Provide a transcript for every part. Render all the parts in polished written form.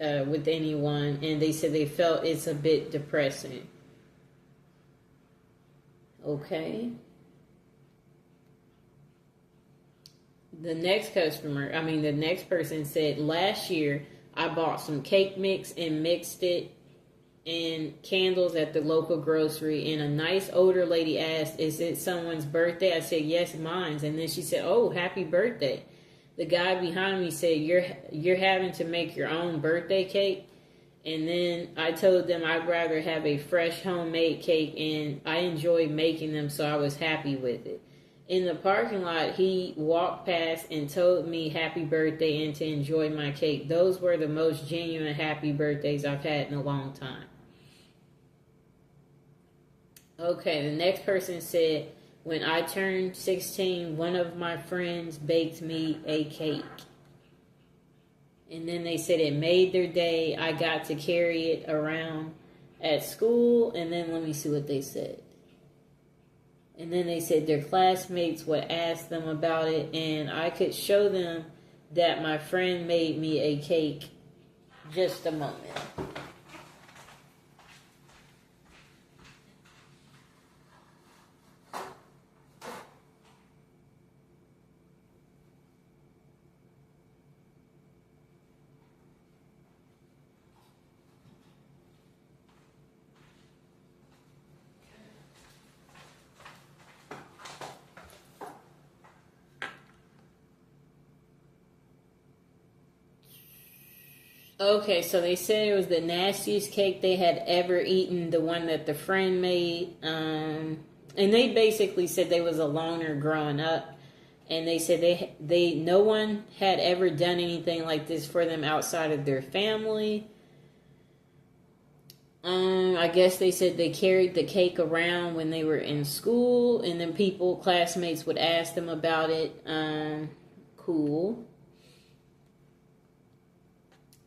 with anyone, and they said they felt it's a bit depressing. Okay. The next person said, last year I bought some cake mix and mixed it in candles at the local grocery, and a nice older lady asked, is it someone's birthday? I said, yes, mine's. And then she said, oh, happy birthday. The guy behind me said, you're having to make your own birthday cake? And then I told them I'd rather have a fresh homemade cake, and I enjoy making them, so I was happy with it. In the parking lot, he walked past and told me happy birthday and to enjoy my cake. Those were the most genuine happy birthdays I've had in a long time. Okay, the next person said, when I turned 16, one of my friends baked me a cake. And then they said it made their day. I got to carry it around at school. And then let me see what they said. And then they said their classmates would ask them about it, and I could show them that my friend made me a cake. Just a moment. Okay, so they said it was the nastiest cake they had ever eaten, the one that the friend made. And they basically said they was a loner growing up. And they said they no one had ever done anything like this for them outside of their family. I guess they said they carried the cake around when they were in school, and then classmates would ask them about it. Cool.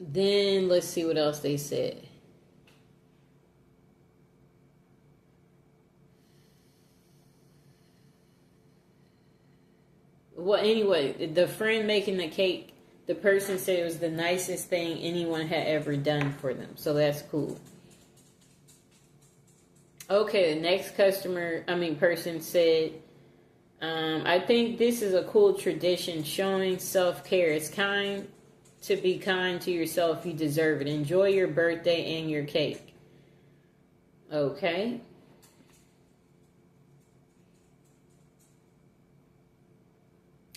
Then let's see what else they said. Well, anyway, the friend making the cake, the person said it was the nicest thing anyone had ever done for them. So that's cool. Okay, the next person said, I think this is a cool tradition showing self-care. It's kind to be kind to yourself. You deserve it. Enjoy your birthday and your cake. Okay.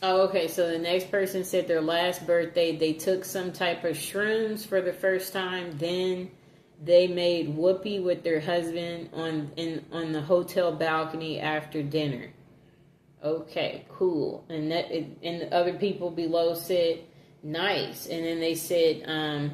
Oh, okay. So the next person said their last birthday, they took some type of shrooms for the first time. Then they made whoopee with their husband on the hotel balcony after dinner. Okay, cool. And the other people below said, nice. And then they said,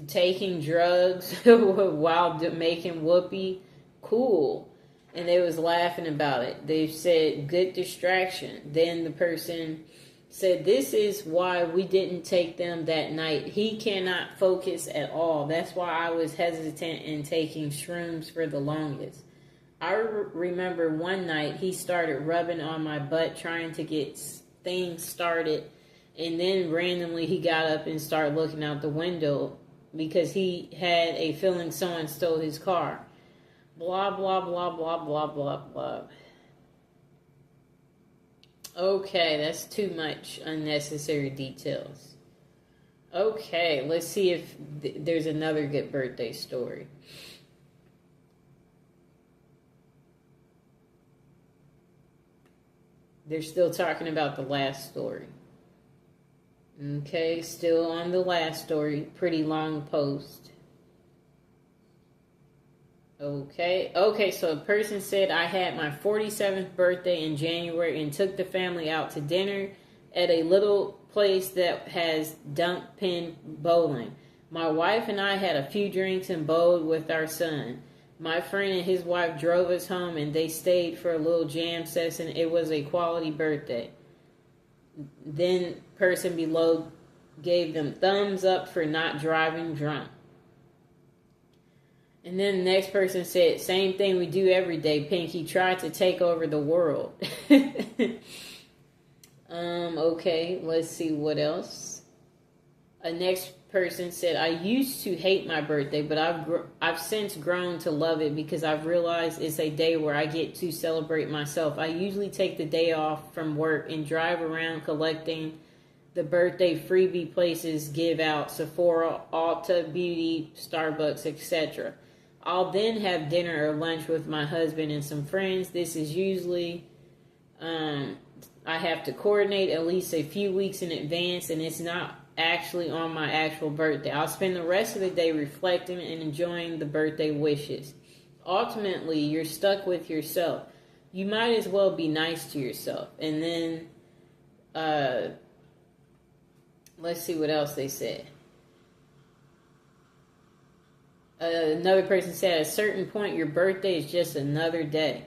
taking drugs while making whoopee, cool. And they was laughing about it. They said, good distraction. Then the person said, this is why we didn't take them that night. He cannot focus at all. That's why I was hesitant in taking shrooms for the longest. I remember one night he started rubbing on my butt trying to get things started. And then randomly he got up and started looking out the window because he had a feeling someone stole his car. Blah, blah, blah, blah, blah, blah, blah. Okay, that's too much unnecessary details. Okay, let's see if there's another good birthday story. They're still talking about the last story. Okay, still on the last story. Pretty long post. Okay, so a person said, I had my 47th birthday in January and took the family out to dinner at a little place that has dunk pin bowling. My wife and I had a few drinks and bowled with our son. My friend and his wife drove us home and they stayed for a little jam session. It was a quality birthday. Then person below gave them thumbs up for not driving drunk. And then the next person said, same thing we do every day, Pinky. Tried to take over the world. Okay, let's see what else. A next person said, I used to hate my birthday, but I've since grown to love it because I've realized it's a day where I get to celebrate myself. I usually take the day off from work and drive around collecting the birthday freebie places give out: Sephora, Ulta Beauty, Starbucks, etc. I'll then have dinner or lunch with my husband and some friends. This is usually, I have to coordinate at least a few weeks in advance, and it's not actually on my actual birthday. I'll spend the rest of the day reflecting and enjoying the birthday wishes. Ultimately, you're stuck with yourself. You might as well be nice to yourself. And then, let's see what else they said. Another person said, at a certain point, your birthday is just another day.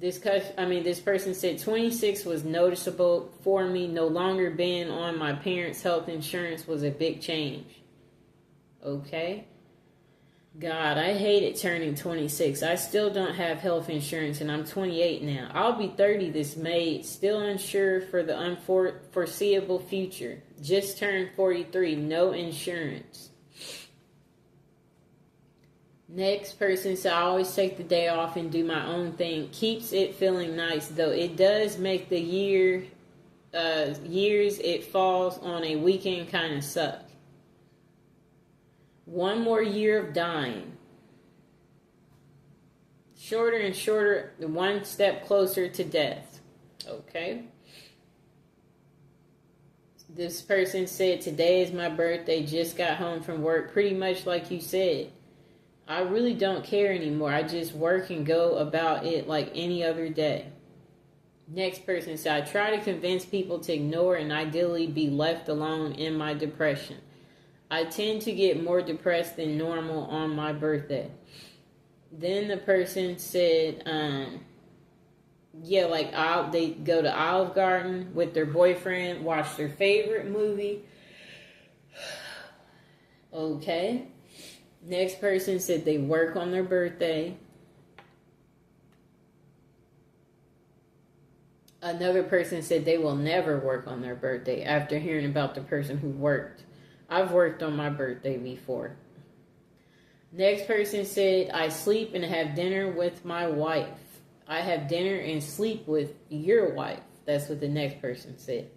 This person said 26 was noticeable for me. No longer being on my parents' health insurance was a big change. Okay. God, I hated turning 26. I still don't have health insurance, and I'm 28 now. I'll be 30 this May, still unsure for the unforeseeable future. Just turned 43, no insurance. Next person said, I always take the day off and do my own thing. Keeps it feeling nice, though it does make the years it falls on a weekend kind of suck. One more year of dying. Shorter and shorter, one step closer to death. Okay. This person said, today is my birthday, just got home from work. Pretty much like you said. I really don't care anymore. I just work and go about it like any other day. Next person said, I try to convince people to ignore and ideally be left alone in my depression. I tend to get more depressed than normal on my birthday. Then the person said, they go to Olive Garden with their boyfriend, watch their favorite movie. Okay. Next person said they work on their birthday. Another person said they will never work on their birthday after hearing about the person who worked. I've worked on my birthday before. Next person said, I sleep and have dinner with my wife. I have dinner and sleep with your wife. That's what the next person said.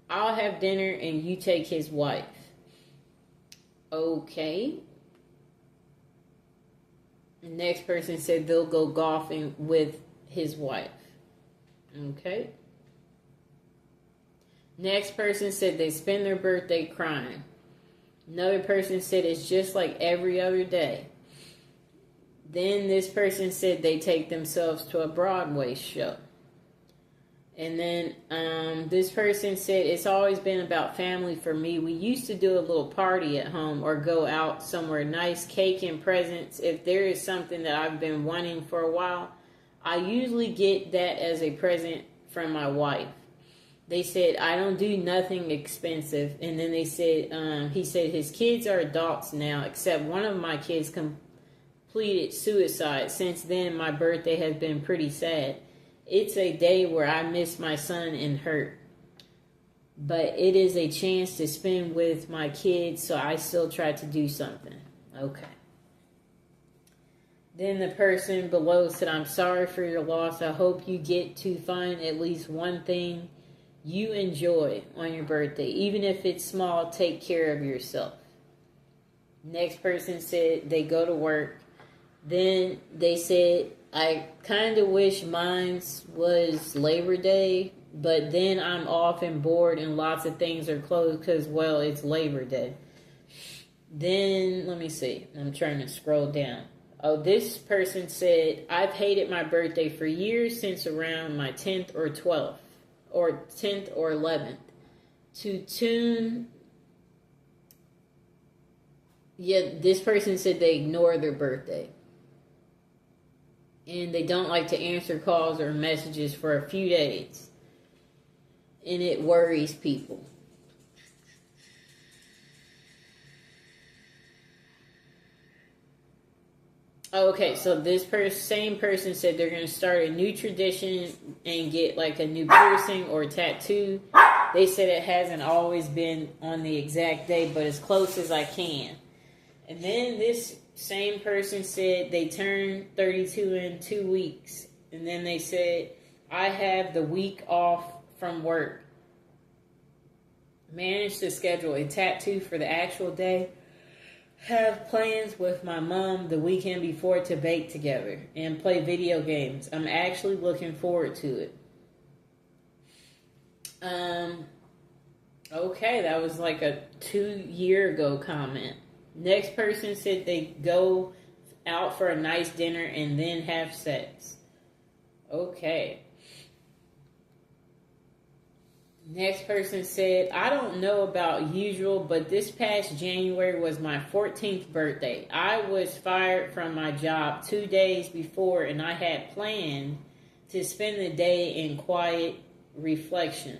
I'll have dinner and you take his wife. Okay. The next person said they'll go golfing with his wife. Okay. Next person said they spend their birthday crying. Another person said it's just like every other day. Then this person said they take themselves to a Broadway show. And then this person said it's always been about family for me. We used to do a little party at home or go out somewhere nice, cake and presents. If there is something that I've been wanting for a while, I usually get that as a present from my wife. They said, I don't do nothing expensive. And then they said, he said his kids are adults now, except one of my kids completed suicide. Since then, my birthday has been pretty sad. It's a day where I miss my son and hurt. But it is a chance to spend with my kids, so I still try to do something. Okay. Then the person below said, I'm sorry for your loss. I hope you get to find at least one thing you enjoy on your birthday. Even if it's small, take care of yourself. Next person said they go to work. Then they said, I kind of wish mine was Labor Day, but then I'm off and bored and lots of things are closed because, well, it's Labor Day. Then, let me see. I'm trying to scroll down. Oh, this person said, I've hated my birthday for years since around my 10th or 12th. Or 10th or 11th. This person said they ignore their birthday. And they don't like to answer calls or messages for a few days. And it worries people. Okay, so this same person said they're going to start a new tradition and get like a new piercing or tattoo They said it hasn't always been on the exact day, but as close as I can. And then this same person said they turned 32 in 2 weeks. And then they said, I have the week off from work. Managed to schedule a tattoo for the actual day. Have plans with my mom the weekend before to bake together and play video games. I'm actually looking forward to it. Okay, that was like a 2-year ago comment. Next person said they go out for a nice dinner and then have sex. Okay. Next person said, I don't know about usual, but this past January was my 14th birthday. I was fired from my job 2 days before, and I had planned to spend the day in quiet reflection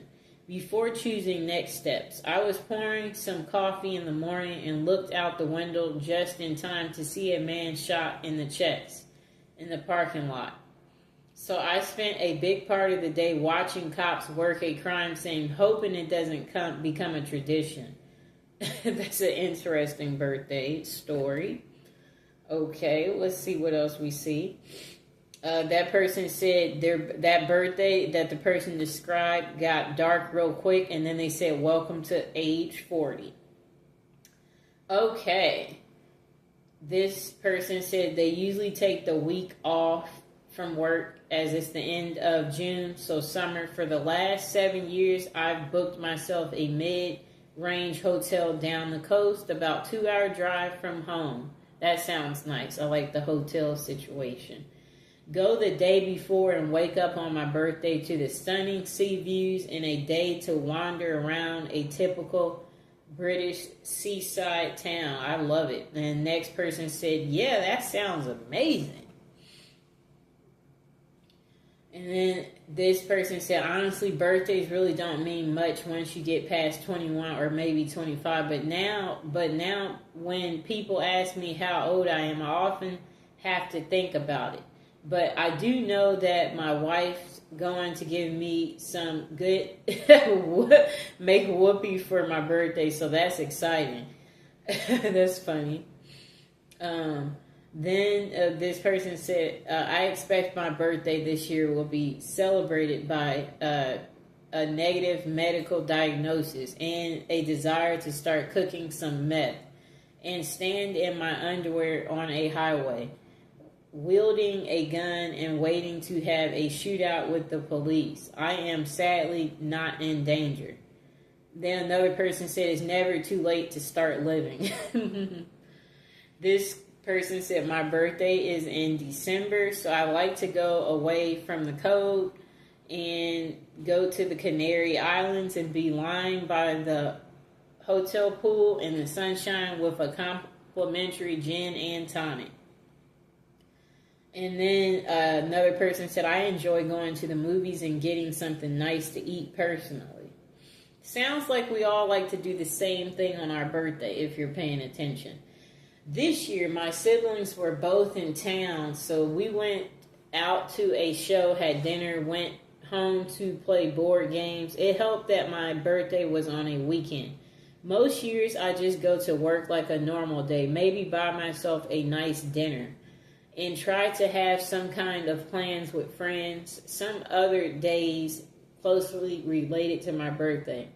before choosing next steps. I was pouring some coffee in the morning and looked out the window just in time to see a man shot in the chest in the parking lot. So I spent a big part of the day watching cops work a crime scene, hoping it doesn't become a tradition. That's an interesting birthday story. Okay, let's see what else we see. That person said that birthday that the person described got dark real quick, and then they said, welcome to age 40. Okay. This person said they usually take the week off from work as it's the end of June, so summer. For the last 7 years, I've booked myself a mid-range hotel down the coast, about 2-hour drive from home. That sounds nice. I like the hotel situation. Go the day before and wake up on my birthday to the stunning sea views and a day to wander around a typical British seaside town. I love it. And the next person said, yeah, that sounds amazing. And then this person said, honestly, birthdays really don't mean much once you get past 21 or maybe 25. But now when people ask me how old I am, I often have to think about it. But I do know that my wife's going to give me some good make whoopee for my birthday, so that's exciting. That's funny. Then this person said, I expect my birthday this year will be celebrated by a negative medical diagnosis and a desire to start cooking some meth and stand in my underwear on a highway, wielding a gun and waiting to have a shootout with the police. I am sadly not in danger. Then another person said it's never too late to start living. This person said my birthday is in December, so I like to go away from the cold and go to the Canary Islands and be lying by the hotel pool in the sunshine with a complimentary gin and tonic. And then another person said, I enjoy going to the movies and getting something nice to eat personally. Sounds like we all like to do the same thing on our birthday if you're paying attention. This year, my siblings were both in town, so we went out to a show, had dinner, went home to play board games. It helped that my birthday was on a weekend. Most years, I just go to work like a normal day, maybe buy myself a nice dinner, and try to have some kind of plans with friends some other days closely related to my birthday.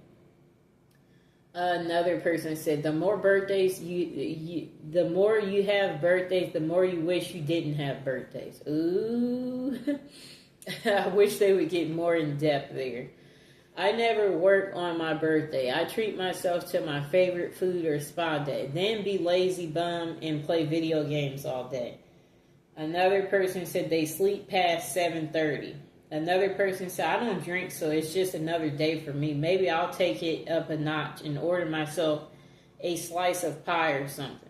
Another person said, the more birthdays the more you have birthdays, the more you wish you didn't have birthdays. Ooh. I wish they would get more in depth there. I never work on my birthday. I treat myself to my favorite food or spa day, then be lazy bum and play video games all day. Another person said they sleep past 7:30. Another person said, I don't drink, so it's just another day for me. Maybe I'll take it up a notch and order myself a slice of pie or something.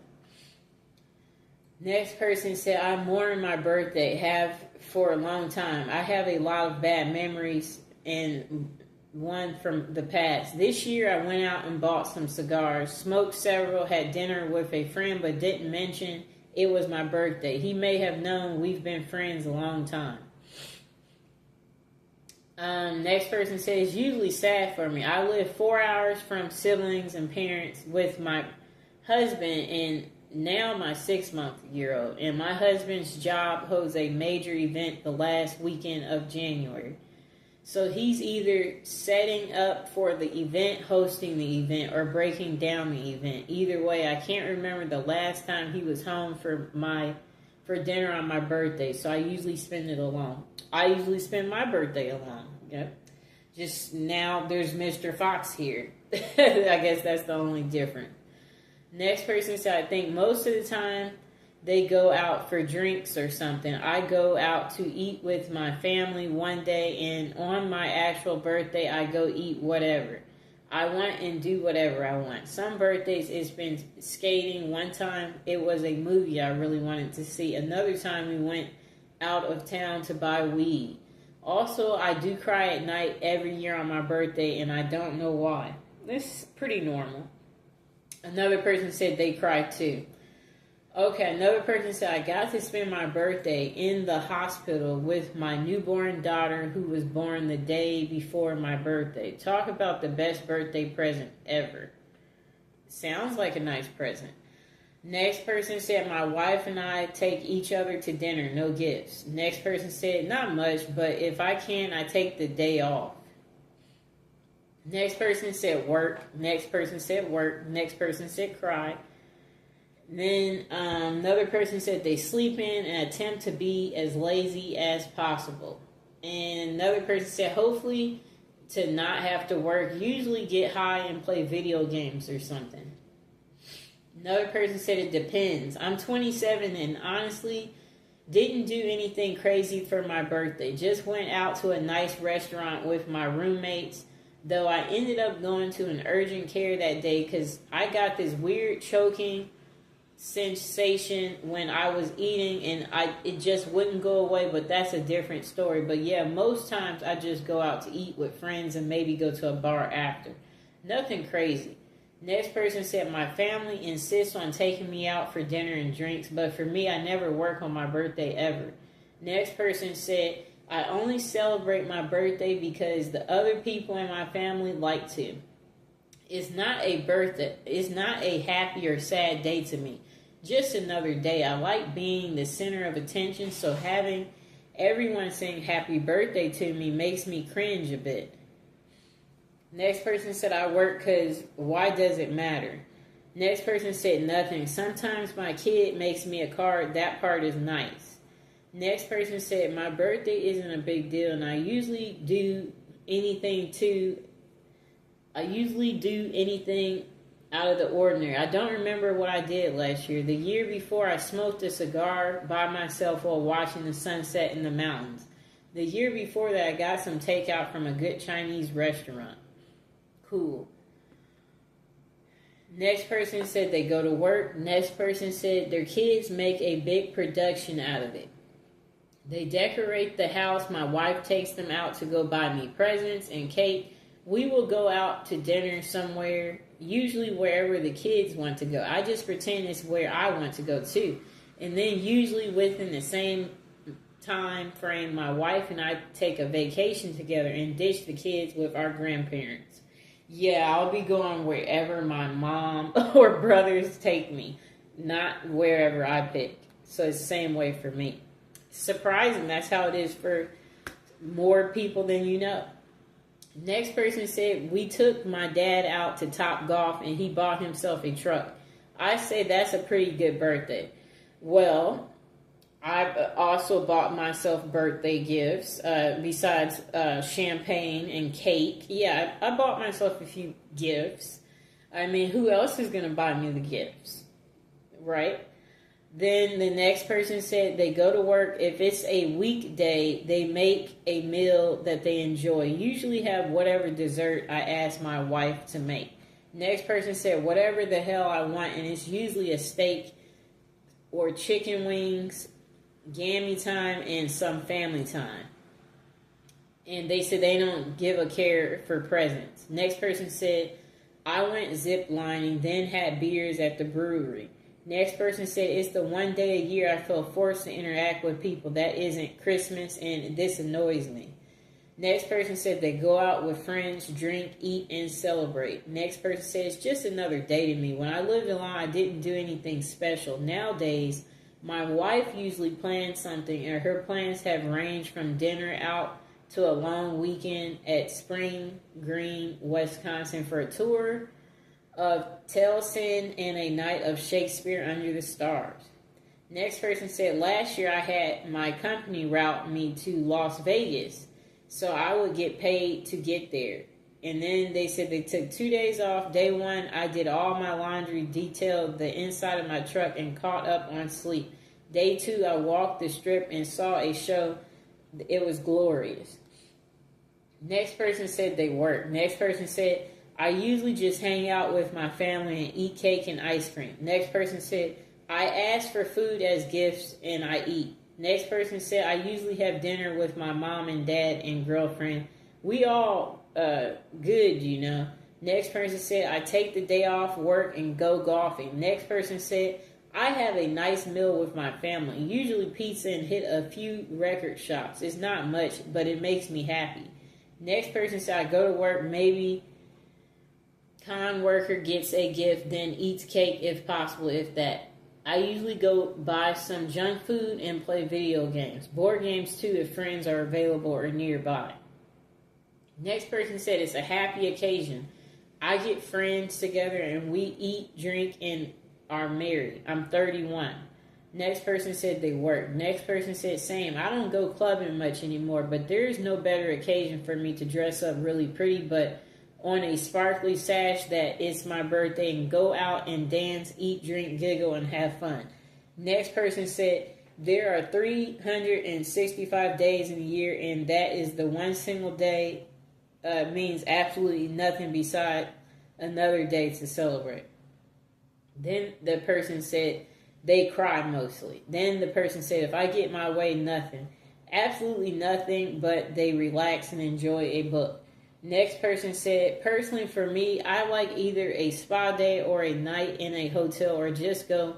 Next person said, I mourn my birthday, have for a long time. I have a lot of bad memories and one from the past. This year I went out and bought some cigars, smoked several, had dinner with a friend, but didn't mention it was my birthday. He may have known we've been friends a long time. Next person says, usually sad for me. I live 4 hours from siblings and parents with my husband and now my 6-month-year-old. And my husband's job holds a major event the last weekend of January. So he's either setting up for the event, hosting the event, or breaking down the event. Either way, I can't remember the last time he was home for dinner on my birthday. So I usually spend it alone. I usually spend my birthday alone. Yep. Just now there's Mr. Fox here. I guess that's the only difference. Next person said, I think most of the time they go out for drinks or something. I go out to eat with my family one day, and on my actual birthday, I go eat whatever I want and do whatever I want. Some birthdays it's been skating. One time it was a movie I really wanted to see. Another time we went out of town to buy weed. Also, I do cry at night every year on my birthday, and I don't know why. This is pretty normal. Another person said they cry too. Okay, another person said, I got to spend my birthday in the hospital with my newborn daughter who was born the day before my birthday. Talk about the best birthday present ever. Sounds like a nice present. Next person said, my wife and I take each other to dinner, no gifts. Next person said, not much, but if I can, I take the day off. Next person said work. Next person said work. Next person said cry. Then another person said they sleep in and attempt to be as lazy as possible. And another person said hopefully to not have to work, usually get high and play video games or something. Another person said it depends. I'm 27 and honestly didn't do anything crazy for my birthday. Just went out to a nice restaurant with my roommates. Though I ended up going to an urgent care that day because I got this weird choking sensation when I was eating and it just wouldn't go away, but that's a different story. But yeah, most times I just go out to eat with friends and maybe go to a bar after. Nothing crazy. Next person said, my family insists on taking me out for dinner and drinks, but for me, I never work on my birthday ever. Next person said, I only celebrate my birthday because the other people in my family like to. It's not a birthday. It's not a happy or sad day to me. Just another day. I like being the center of attention, so having everyone saying happy birthday to me makes me cringe a bit. Next person said, I work because why does it matter? Next person said nothing. Sometimes my kid makes me a card. That part is nice. Next person said, my birthday isn't a big deal, and I usually do anything out of the ordinary. I don't remember what I did last year. The year before, I smoked a cigar by myself while watching the sunset in the mountains. The year before that, I got some takeout from a good Chinese restaurant. Cool. Next person said they go to work. Next person said their kids make a big production out of it. They decorate the house. My wife takes them out to go buy me presents and cake. We will go out to dinner somewhere, usually wherever the kids want to go. I just pretend it's where I want to go too. And then usually within the same time frame, my wife and I take a vacation together and dish the kids with our grandparents. Yeah, I'll be going wherever my mom or brothers take me, not wherever I pick. So it's the same way for me. Surprising, that's how it is for more people than you know. Next person said, we took my dad out to Top Golf and he bought himself a truck. I say that's a pretty good birthday. Well, I also bought myself birthday gifts besides champagne and cake. Yeah, I bought myself a few gifts. I mean, who else is going to buy me the gifts? Right? Then the next person said they go to work. If it's a weekday, they make a meal that they enjoy. Usually have whatever dessert I ask my wife to make. Next person said whatever the hell I want, and it's usually a steak or chicken wings, gammy time, and some family time. And they said they don't give a care for presents. Next person said, I went zip lining, then had beers at the brewery. Next person said, it's the one day a year I feel forced to interact with people. That isn't Christmas, and this annoys me. Next person said they go out with friends, drink, eat, and celebrate. Next person said it's just another day to me. When I lived alone, I didn't do anything special. Nowadays, my wife usually plans something, and her plans have ranged from dinner out to a long weekend at Spring Green, Wisconsin for a tour of Tellson and a night of Shakespeare under the stars. Next person said, last year I had my company route me to Las Vegas, so I would get paid to get there. And then they said they took 2 days off. Day one, I did all my laundry, detailed the inside of my truck, and caught up on sleep. Day two, I walked the strip and saw a show. It was glorious. Next person said they work. Next person said, I usually just hang out with my family and eat cake and ice cream. Next person said, I ask for food as gifts and I eat. Next person said, I usually have dinner with my mom and dad and girlfriend. We all good, you know. Next person said, I take the day off work and go golfing. Next person said, I have a nice meal with my family. Usually pizza and hit a few record shops. It's not much, but it makes me happy. Next person said, I go to work, maybe con worker gets a gift, then eats cake if possible, if that. I usually go buy some junk food and play video games. Board games too if friends are available or nearby. Next person said it's a happy occasion. I get friends together and we eat, drink, and are married. I'm 31. Next person said they work. Next person said same. I don't go clubbing much anymore, but there is no better occasion for me to dress up really pretty, but on a sparkly sash that it's my birthday and go out and dance, eat, drink, giggle, and have fun. Next person said there are 365 days in a year, and that is the one single day means absolutely nothing beside another day to celebrate. Then the person said they cry mostly. Then the person said, if I get my way, nothing. Absolutely nothing, but they relax and enjoy a book. Next person said, personally for me, I like either a spa day or a night in a hotel or just go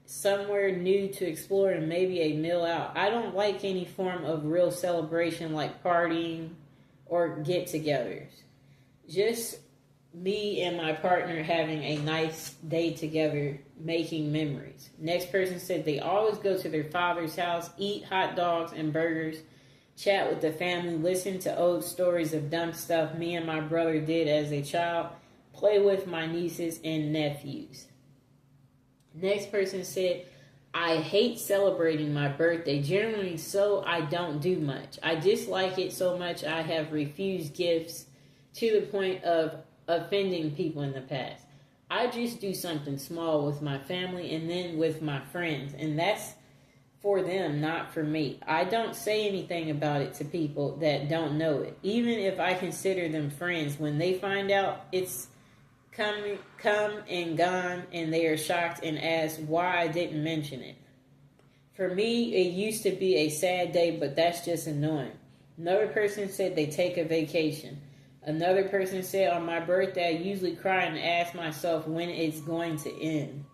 somewhere new to explore and maybe a meal out. I don't like any form of real celebration like partying or get-togethers. Just me and my partner having a nice day together, making memories. Next person said they always go to their father's house, eat hot dogs and burgers, chat with the family, listen to old stories of dumb stuff me and my brother did as a child, play with my nieces and nephews. Next person said, I hate celebrating my birthday, generally so I don't do much. I dislike it so much I have refused gifts to the point of offending people in the past. I just do something small with my family and then with my friends, and that's for them, not for me. I don't say anything about it to people that don't know it. Even if I consider them friends, when they find out it's come and gone and they are shocked and ask why I didn't mention it. For me, it used to be a sad day, but that's just annoying. Another person said they take a vacation. Another person said on my birthday, I usually cry and ask myself when it's going to end.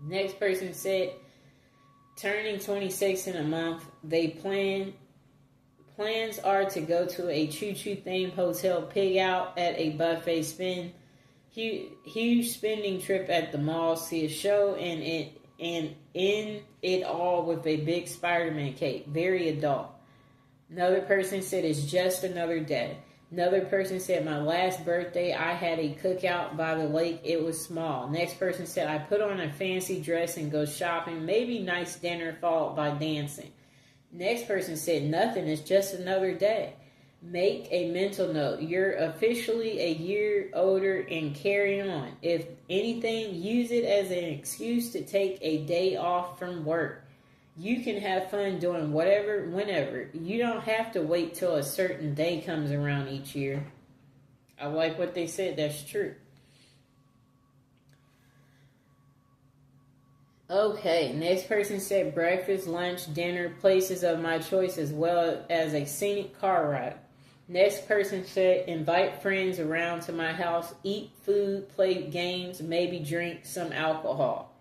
Next person said, turning 26 in a month, they plans are to go to a choo-choo themed hotel, pig out at a buffet, spend huge spending trip at the mall, see a show, and end it all with a big Spider-Man cake. Very adult. Another person said it's just another day. Another person said my last birthday I had a cookout by the lake. It was small. Next person said I put on a fancy dress and go shopping. Maybe nice dinner followed by dancing. Next person said nothing. It's just another day. Make a mental note. You're officially a year older and carry on. If anything, use it as an excuse to take a day off from work. You can have fun doing whatever, whenever. You don't have to wait till a certain day comes around each year. I like what they said. That's true. Okay, next person said breakfast, lunch, dinner, places of my choice, as well as a scenic car ride. Next person said invite friends around to my house, eat food, play games, maybe drink some alcohol.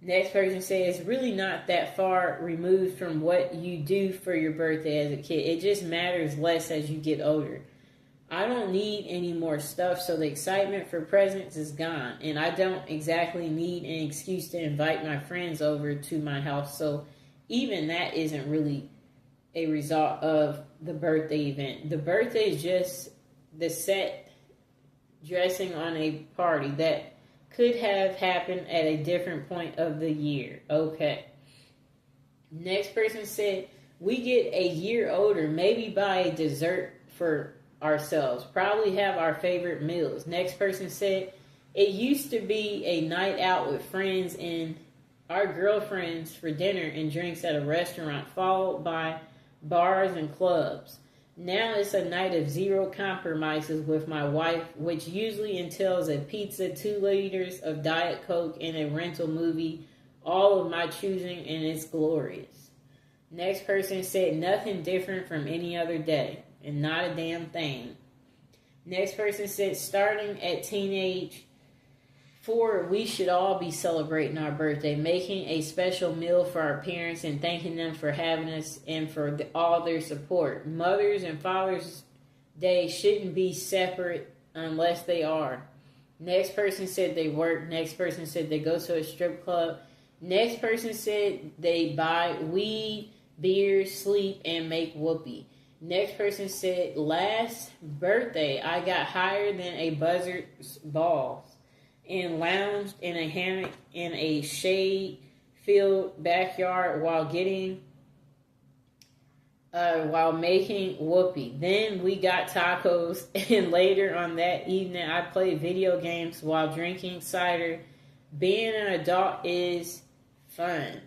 Next person says, it's really not that far removed from what you do for your birthday as a kid. It just matters less as you get older. I don't need any more stuff, so the excitement for presents is gone. And I don't exactly need an excuse to invite my friends over to my house. So even that isn't really a result of the birthday event. The birthday is just the set dressing on a party that could have happened at a different point of the year. Okay. Next person said, we get a year older, maybe buy a dessert for ourselves. Probably have our favorite meals. Next person said, it used to be a night out with friends and our girlfriends for dinner and drinks at a restaurant, followed by bars and clubs. Now it's a night of zero compromises with my wife, which usually entails a pizza, 2 liters of Diet Coke, and a rental movie, all of my choosing, and it's glorious. Next person said, nothing different from any other day, and not a damn thing. Next person said, starting at teenage 4, we should all be celebrating our birthday, making a special meal for our parents and thanking them for having us and for all their support. Mother's and Father's Day shouldn't be separate unless they are. Next person said they work. Next person said they go to a strip club. Next person said they buy weed, beer, sleep, and make whoopee. Next person said, last birthday I got higher than a buzzard's balls and lounged in a hammock in a shade-filled backyard while making whoopee. Then we got tacos, and later on that evening I played video games while drinking cider. Being an adult is fun.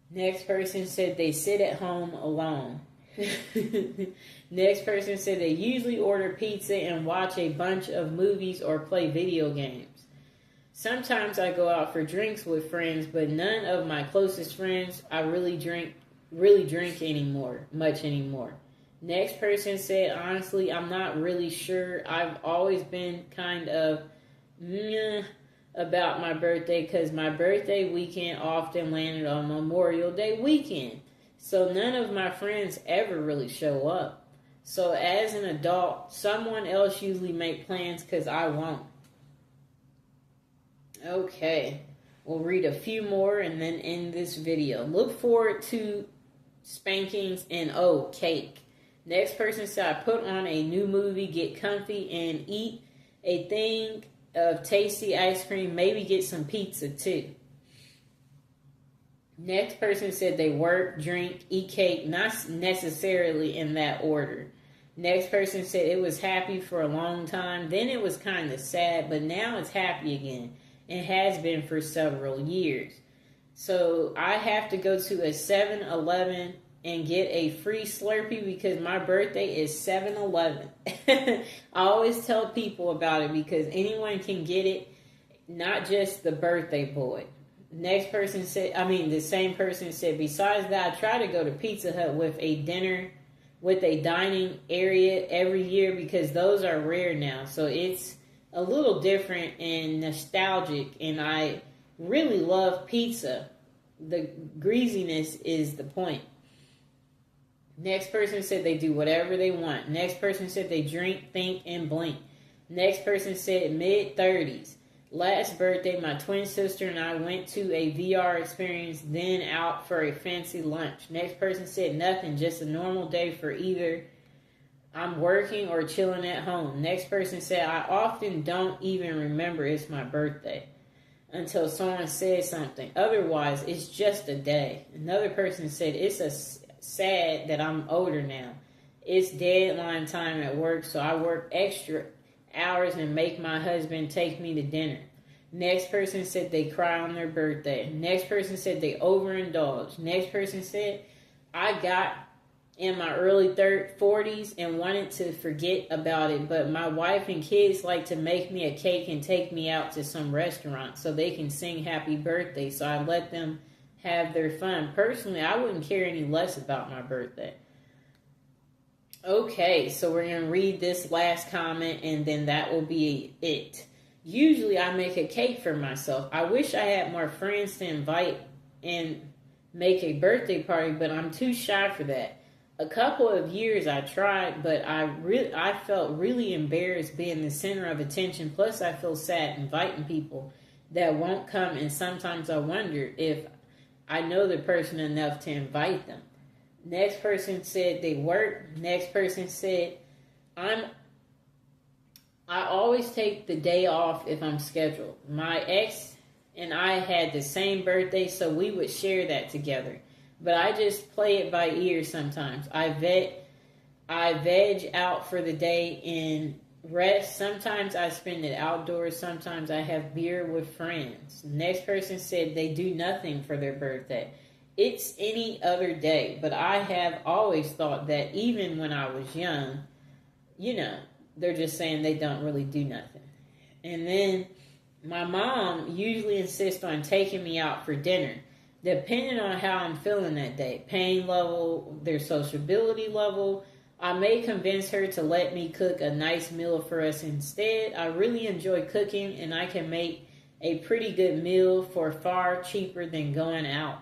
Next person said they sit at home alone. Next person said they usually order pizza and watch a bunch of movies or play video games. Sometimes I go out for drinks with friends, but none of my closest friends I really drink much anymore. Next person said, honestly, I'm not really sure. I've always been kind of meh about my birthday because my birthday weekend often landed on Memorial Day weekend. So none of my friends ever really show up. So as an adult, someone else usually make plans because I won't. Okay, we'll read a few more and then end this video. Look forward to spankings and cake. Next person said, I put on a new movie, get comfy, and eat a thing of tasty ice cream, maybe get some pizza too. Next person said they work, drink, eat cake, not necessarily in that order. Next person said it was happy for a long time, then it was kind of sad, but now it's happy again, and has been for several years. So I have to go to a 7-Eleven and get a free Slurpee because my birthday is 7-Eleven. I always tell people about it because anyone can get it, not just the birthday boy. Next person said, the same person said, besides that, I try to go to Pizza Hut with a dining area every year because those are rare now. So it's a little different and nostalgic, and I really love pizza. The greasiness is the point. Next person said they do whatever they want. Next person said they drink, think, and blink. Next person said mid-30s. Last birthday, my twin sister and I went to a VR experience, then out for a fancy lunch. Next person said nothing, just a normal day for either I'm working or chilling at home. Next person said, I often don't even remember it's my birthday until someone says something. Otherwise, it's just a day. Another person said, it's sad that I'm older now. It's deadline time at work, so I work extra hours and make my husband take me to dinner. Next person said they cry on their birthday. Next person said they overindulge. Next person said, I got in my early 40s and wanted to forget about it, but my wife and kids like to make me a cake and take me out to some restaurant so they can sing happy birthday, so I let them have their fun. Personally, I wouldn't care any less about my birthday. Okay, so we're going to read this last comment and then that will be it. Usually I make a cake for myself. I wish I had more friends to invite and make a birthday party, but I'm too shy for that. A couple of years I tried, but I felt really embarrassed being the center of attention. Plus I feel sad inviting people that won't come, and sometimes I wonder if I know the person enough to invite them. Next person said they work. Next person said I'm I always take the day off if I'm scheduled. My ex and I had the same birthday, so we would share that together. But I just play it by ear sometimes. I veg out for the day and rest. Sometimes I spend it outdoors. Sometimes I have beer with friends. Next person said they do nothing for their birthday. It's any other day, but I have always thought that even when I was young, you know, they're just saying they don't really do nothing. And then my mom usually insists on taking me out for dinner, depending on how I'm feeling that day, pain level, their sociability level. I may convince her to let me cook a nice meal for us instead. I really enjoy cooking, and I can make a pretty good meal for far cheaper than going out.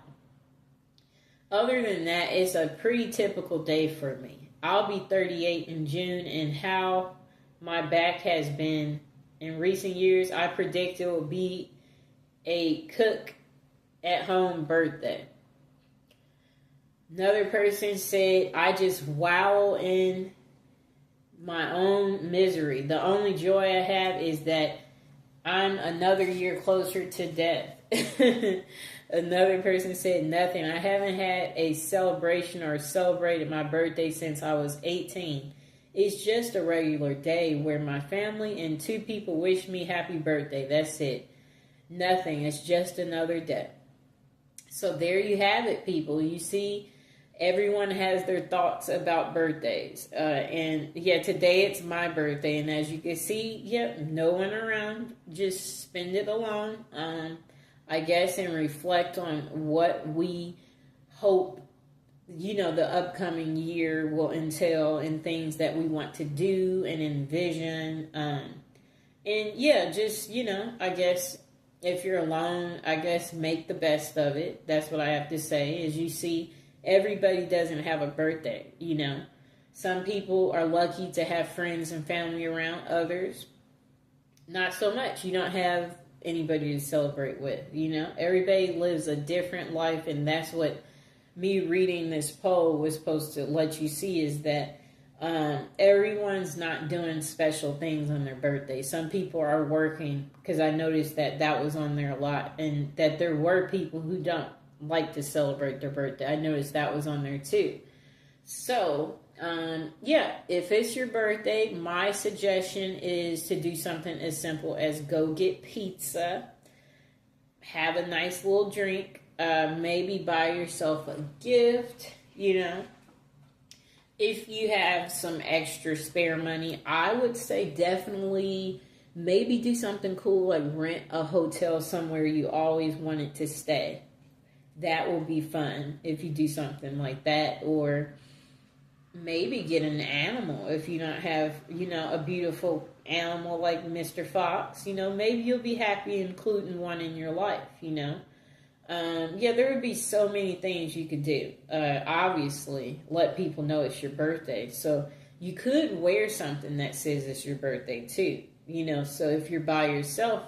Other than that, it's a pretty typical day for me. I'll be 38 in June, and how my back has been in recent years, I predict it will be a cook at home birthday. Another person said, I just wallow in my own misery. The only joy I have is that I'm another year closer to death. Another person said, nothing. I haven't had a celebration or celebrated my birthday since I was 18. It's just a regular day where my family and 2 people wish me happy birthday. That's it. Nothing. It's just another day. So there you have it, people. You see, everyone has their thoughts about birthdays. And yeah, today it's my birthday. And as you can see, yep, no one around. Just spend it alone. I guess, and reflect on what we hope, the upcoming year will entail, and things that we want to do and envision. And yeah, just, I guess if you're alone, I guess make the best of it. That's what I have to say. As you see, everybody doesn't have a birthday, Some people are lucky to have friends and family around. Others, not so much. You don't have anybody to celebrate with, Everybody lives a different life, and that's what me reading this poll was supposed to let you see, is that everyone's not doing special things on their birthday. Some people are working, because I noticed that was on there a lot, and that there were people who don't like to celebrate their birthday. I noticed that was on there too. So yeah, if it's your birthday, my suggestion is to do something as simple as go get pizza, have a nice little drink, maybe buy yourself a gift, If you have some extra spare money, I would say definitely maybe do something cool, like rent a hotel somewhere you always wanted to stay. That will be fun if you do something like that. Or maybe get an animal if you don't have, a beautiful animal like Mr. Fox. Maybe you'll be happy including one in your life, Yeah, there would be so many things you could do. Obviously, let people know it's your birthday. So you could wear something that says it's your birthday too, So if you're by yourself